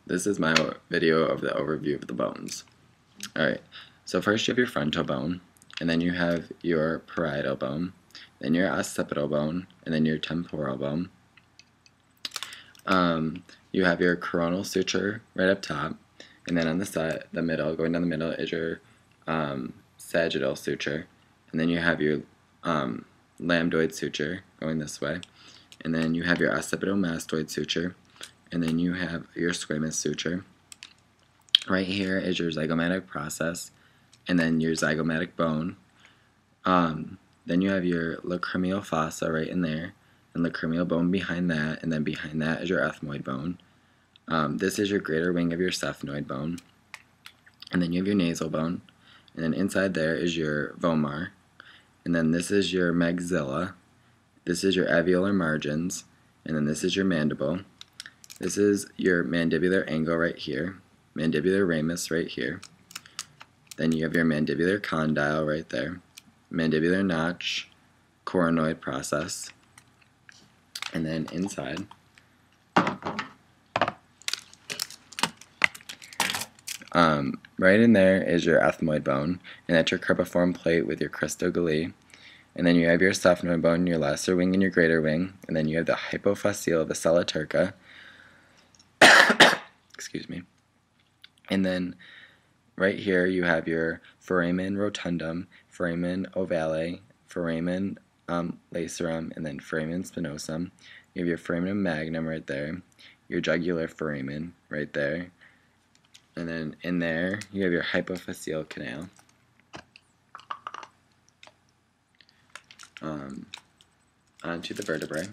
this is my video of the overview of the bones. Alright, so first you have your frontal bone, and then you have your parietal bone, then your occipital bone, and then your temporal bone. You have your coronal suture right up top, and then on the side, the middle, going down the middle is your sagittal suture, and then you have your lambdoid suture going this way, and then you have your occipitomastoid suture, and then you have your squamous suture. Right here is your zygomatic process, and then your zygomatic bone. Then you have your lacrimal fossa right in there, and lacrimal bone behind that, and then behind that is your ethmoid bone. This is your greater wing of your sphenoid bone, and then you have your nasal bone, and then inside there is your vomer, and then this is your maxilla, this is your alveolar margins, and then this is your mandible. This is your mandibular angle right here, mandibular ramus right here. Then you have your mandibular condyle right there, mandibular notch, coronoid process, and then inside right in there is your ethmoid bone, and that's your cribriform plate with your cristogalli. And then you have your sphenoid bone, your lesser wing and your greater wing, and then you have the hypophyseal, the sella turca. Excuse me. And then right here you have your foramen rotundum, foramen ovale, foramen lacerum, and then foramen spinosum. You have your foramen magnum right there, your jugular foramen right there, and then in there you have your hypophyseal canal. Onto the vertebrae.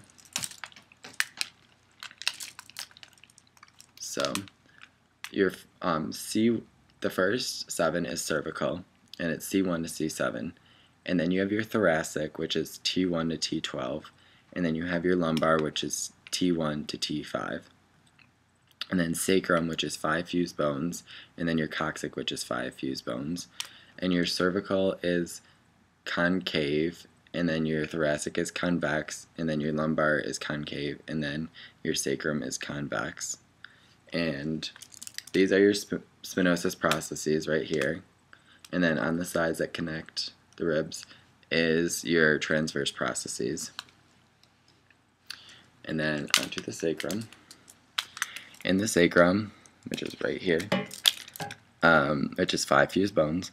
So your the first 7 is cervical, and it's C1 to C7, and then you have your thoracic, which is T1 to T12, and then you have your lumbar, which is T1 to T5, and then sacrum, which is 5 fused bones, and then your coccyx, which is 5 fused bones, and your cervical is concave, and then your thoracic is convex, and then your lumbar is concave, and then your sacrum is convex. And these are your spinosus processes right here, and then on the sides that connect the ribs is your transverse processes. And then onto the sacrum. In the sacrum, which is right here, which is 5 fused bones,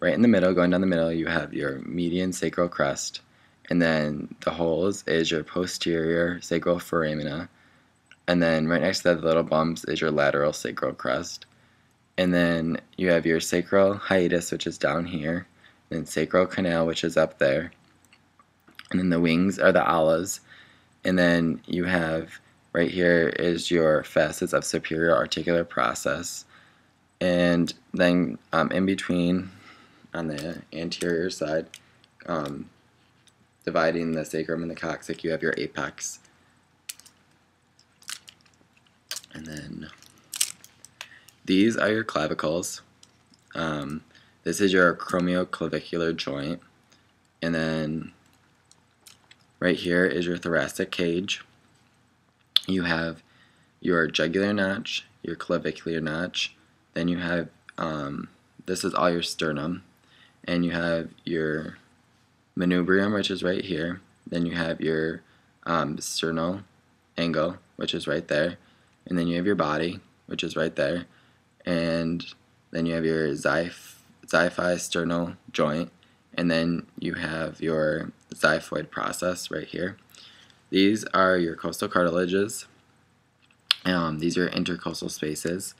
right in the middle, going down the middle, you have your median sacral crest, and then the holes is your posterior sacral foramina, and then right next to the little bumps is your lateral sacral crest. And then you have your sacral hiatus, which is down here, and then sacral canal, which is up there. And then the wings are the alas. And then you have right here is your facets of superior articular process. And then in between, on the anterior side, dividing the sacrum and the coccyx, you have your apex. And then these are your clavicles. This is your acromioclavicular joint. And then right here is your thoracic cage. You have your jugular notch, your clavicular notch. Then you have, this is all your sternum. And you have your manubrium, which is right here. Then you have your sternal angle, which is right there. And then you have your body, which is right there. And then you have your xiphi-sternal joint. And then you have your xiphoid process right here. These are your costal cartilages. These are intercostal spaces.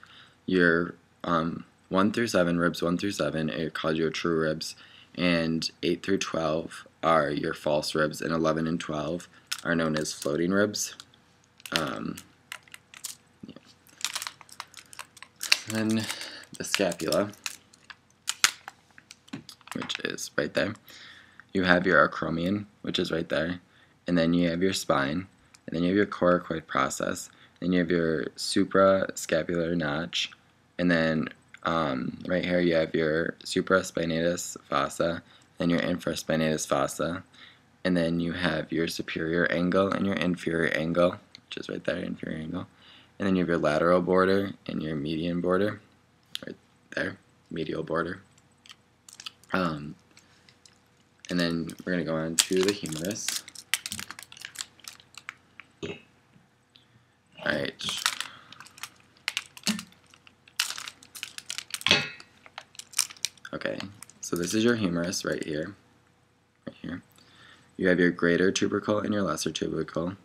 Your 1 through 7, ribs 1 through 7 are called your true ribs, and 8 through 12 are your false ribs, and 11 and 12 are known as floating ribs. Then the scapula, which is right there. You have your acromion, which is right there, and then you have your spine, and then you have your coracoid process, then you have your suprascapular notch, and then right here you have your supraspinatus fossa, and your infraspinatus fossa, and then you have your superior angle and your inferior angle, which is right there, inferior angle, And then you have your lateral border and your median border, right there, medial border. And then we're going to go on to the humerus. Alright. Okay, so this is your humerus right here. Right here. You have your greater tubercle and your lesser tubercle.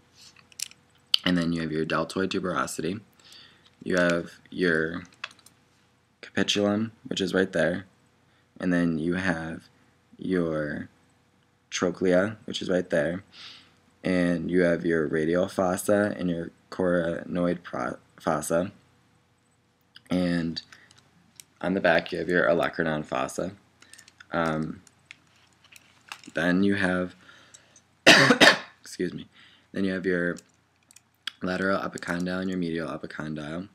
And then you have your deltoid tuberosity. You have your capitulum, which is right there. And then you have your trochlea, which is right there. And you have your radial fossa and your coronoid fossa. And on the back, you have your olecranon fossa. Then you have, excuse me, then you have your lateral epicondyle and your medial epicondyle.